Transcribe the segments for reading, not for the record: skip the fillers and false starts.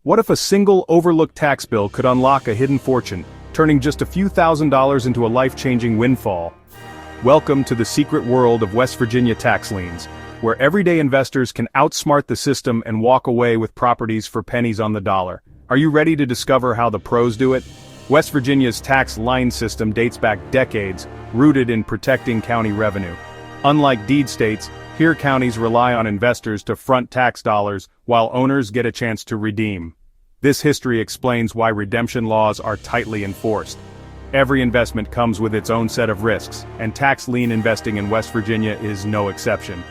What if a single overlooked tax bill could unlock a hidden fortune, turning just a few $1,000s into a life-changing windfall? Welcome to the secret world of West Virginia tax liens, where everyday investors can outsmart the system and walk away with properties for pennies on the dollar. Are you ready to discover how the pros do it? West Virginia's tax lien system dates back decades, rooted in protecting county revenue. Unlike deed states, here counties rely on investors to front tax dollars while owners get a chance to redeem. This history explains why redemption laws are tightly enforced. Every investment comes with its own set of risks, and tax lien investing in West Virginia is no exception.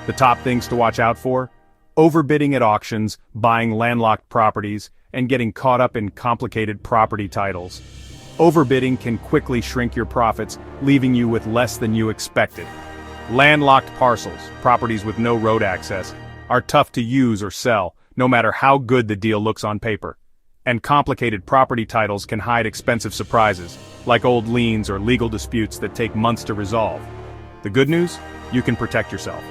The top things to watch out for? Overbidding at auctions, buying landlocked properties, and getting caught up in complicated property titles. Overbidding can quickly shrink your profits, leaving you with less than you expected. Landlocked parcels, properties with no road access, are tough to use or sell, no matter how good the deal looks on paper. And complicated property titles can hide expensive surprises, like old liens or legal disputes that take months to resolve. The good news? You can protect yourself.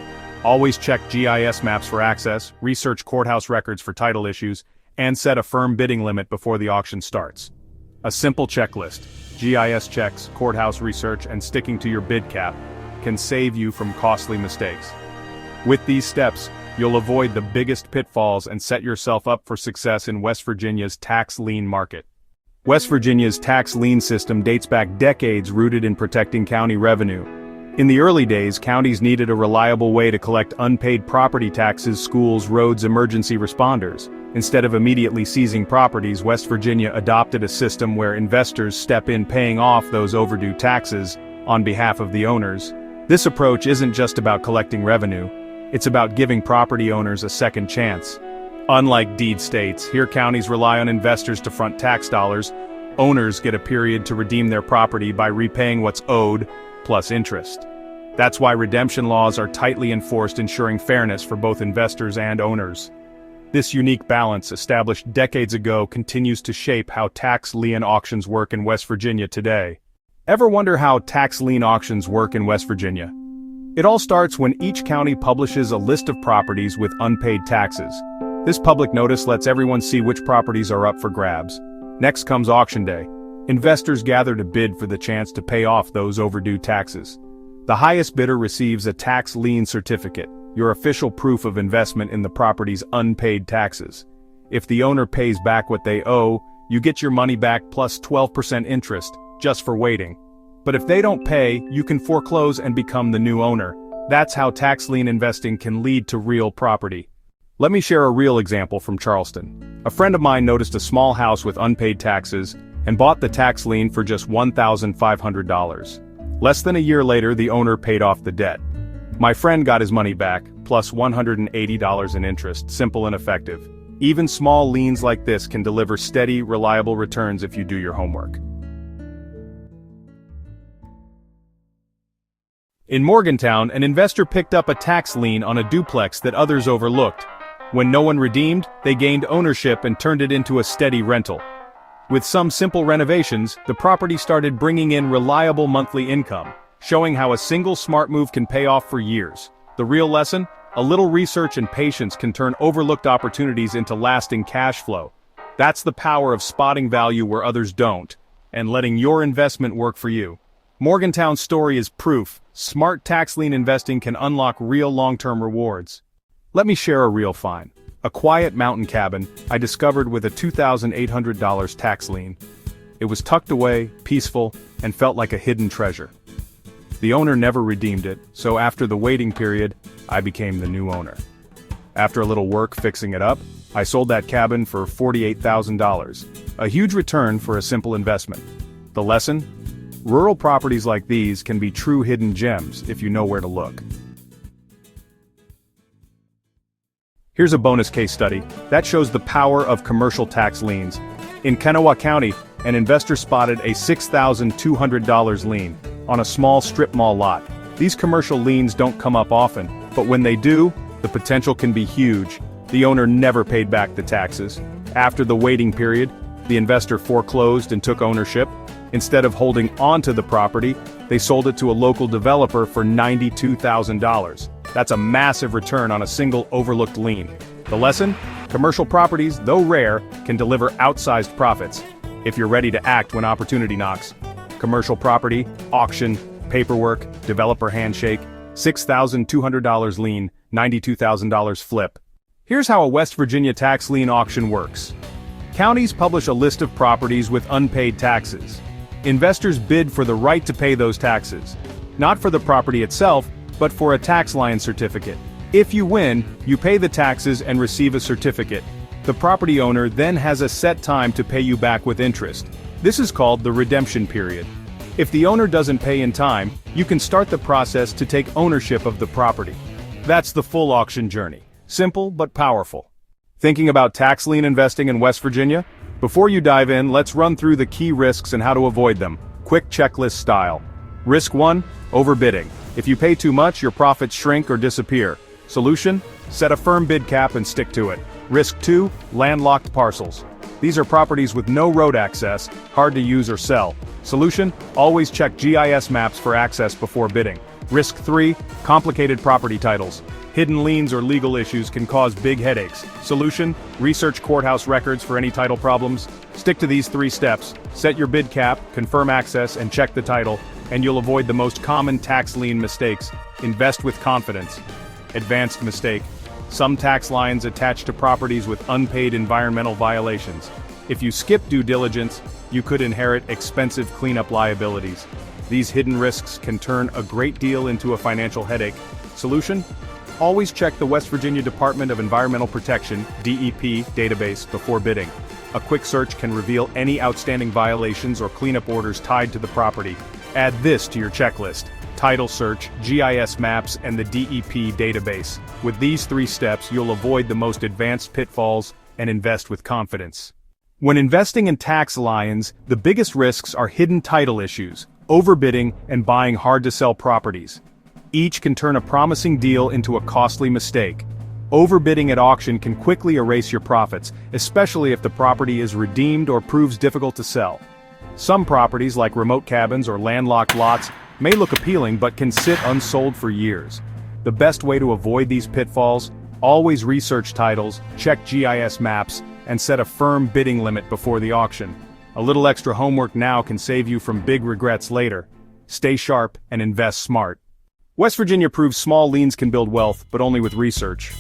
Always check GIS maps for access, research courthouse records for title issues, and set a firm bidding limit before the auction starts. A simple checklist, GIS checks, courthouse research, and sticking to your bid cap, can save you from costly mistakes. With these steps, you'll avoid the biggest pitfalls and set yourself up for success in West Virginia's tax lien market. West Virginia's tax lien system dates back decades, rooted in protecting county revenue. In the early days, counties needed a reliable way to collect unpaid property taxes, schools, roads, emergency responders. Instead of immediately seizing properties, West Virginia adopted a system where investors step in paying off those overdue taxes on behalf of the owners. This approach isn't just about collecting revenue. It's about giving property owners a second chance. Unlike deed states, here counties rely on investors to front tax dollars. Owners get a period to redeem their property by repaying what's owed, plus interest. That's why redemption laws are tightly enforced, ensuring fairness for both investors and owners. This unique balance, established decades ago, continues to shape how tax lien auctions work in West Virginia today. Ever wonder how tax lien auctions work in West Virginia? It all starts when each county publishes a list of properties with unpaid taxes. This public notice lets everyone see which properties are up for grabs. Next comes auction day. Investors gather to bid for the chance to pay off those overdue taxes. The highest bidder receives a tax lien certificate, your official proof of investment in the property's unpaid taxes. If the owner pays back what they owe, you get your money back plus 12% interest, just for waiting. But if they don't pay, you can foreclose and become the new owner. That's how tax lien investing can lead to real property. Let me share a real example from Charleston. A friend of mine noticed a small house with unpaid taxes and bought the tax lien for just $1,500. Less than a year later, the owner paid off the debt. My friend got his money back, plus $180 in interest, simple and effective. Even small liens like this can deliver steady, reliable returns if you do your homework. In Morgantown, an investor picked up a tax lien on a duplex that others overlooked. When no one redeemed, they gained ownership and turned it into a steady rental. With some simple renovations, the property started bringing in reliable monthly income, showing how a single smart move can pay off for years. The real lesson? A little research and patience can turn overlooked opportunities into lasting cash flow. That's the power of spotting value where others don't, and letting your investment work for you. Morgantown's story is proof. Smart tax lien investing can unlock real long-term rewards. Let me share a real find. A quiet mountain cabin I discovered with a $2,800 tax lien. It was tucked away, peaceful, and felt like a hidden treasure. The owner never redeemed it, so after the waiting period, I became the new owner. After a little work fixing it up, I sold that cabin for $48,000. A huge return for a simple investment. The lesson? Rural properties like these can be true hidden gems if you know where to look. Here's a bonus case study that shows the power of commercial tax liens. In Kanawha County, an investor spotted a $6,200 lien on a small strip mall lot. These commercial liens don't come up often, but when they do, the potential can be huge. The owner never paid back the taxes. After the waiting period, the investor foreclosed and took ownership. Instead of holding onto the property, they sold it to a local developer for $92,000. That's a massive return on a single overlooked lien. The lesson? Commercial properties, though rare, can deliver outsized profits, if you're ready to act when opportunity knocks. Commercial property, auction, paperwork, developer handshake, $6,200 lien, $92,000 flip. Here's how a West Virginia tax lien auction works. Counties publish a list of properties with unpaid taxes. Investors bid for the right to pay those taxes. Not for the property itself, but for a tax lien certificate. If you win, you pay the taxes and receive a certificate. The property owner then has a set time to pay you back with interest. This is called the redemption period. If the owner doesn't pay in time, you can start the process to take ownership of the property. That's the full auction journey. Simple but powerful. Thinking about tax lien investing in West Virginia? Before you dive in, let's run through the key risks and how to avoid them, quick checklist style. Risk 1, overbidding. If you pay too much, your profits shrink or disappear. Solution? Set a firm bid cap and stick to it. Risk 2, landlocked parcels. These are properties with no road access, hard to use or sell. Solution? Always check GIS maps for access before bidding. Risk 3, complicated property titles. Hidden liens or legal issues can cause big headaches. Solution? Research courthouse records for any title problems. Stick to these 3 steps. Set your bid cap, confirm access, and check the title, and you'll avoid the most common tax lien mistakes. Invest with confidence. Advanced mistake. Some tax liens attach to properties with unpaid environmental violations. If you skip due diligence, you could inherit expensive cleanup liabilities. These hidden risks can turn a great deal into a financial headache. Solution? Always check the West Virginia Department of Environmental Protection (DEP) database before bidding. A quick search can reveal any outstanding violations or cleanup orders tied to the property. Add this to your checklist: title search, GIS maps, and the DEP database. With these 3 steps, you'll avoid the most advanced pitfalls and invest with confidence. When investing in tax liens, the biggest risks are hidden title issues, overbidding, and buying hard-to-sell properties. Each can turn a promising deal into a costly mistake. Overbidding at auction can quickly erase your profits, especially if the property is redeemed or proves difficult to sell. Some properties, like remote cabins or landlocked lots, may look appealing but can sit unsold for years. The best way to avoid these pitfalls: always research titles, check GIS maps, and set a firm bidding limit before the auction. A little extra homework now can save you from big regrets later. Stay sharp and invest smart. West Virginia proves small liens can build wealth, but only with research.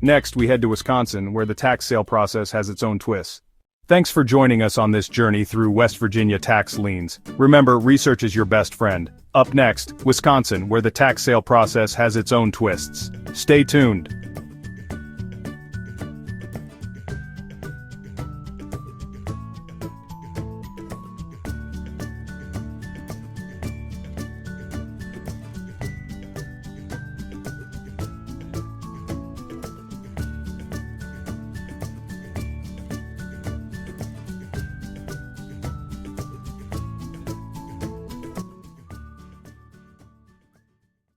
Next, we head to Wisconsin, where the tax sale process has its own twists. Thanks for joining us on this journey through West Virginia tax liens. Remember, research is your best friend. Up next, Wisconsin, where the tax sale process has its own twists. Stay tuned.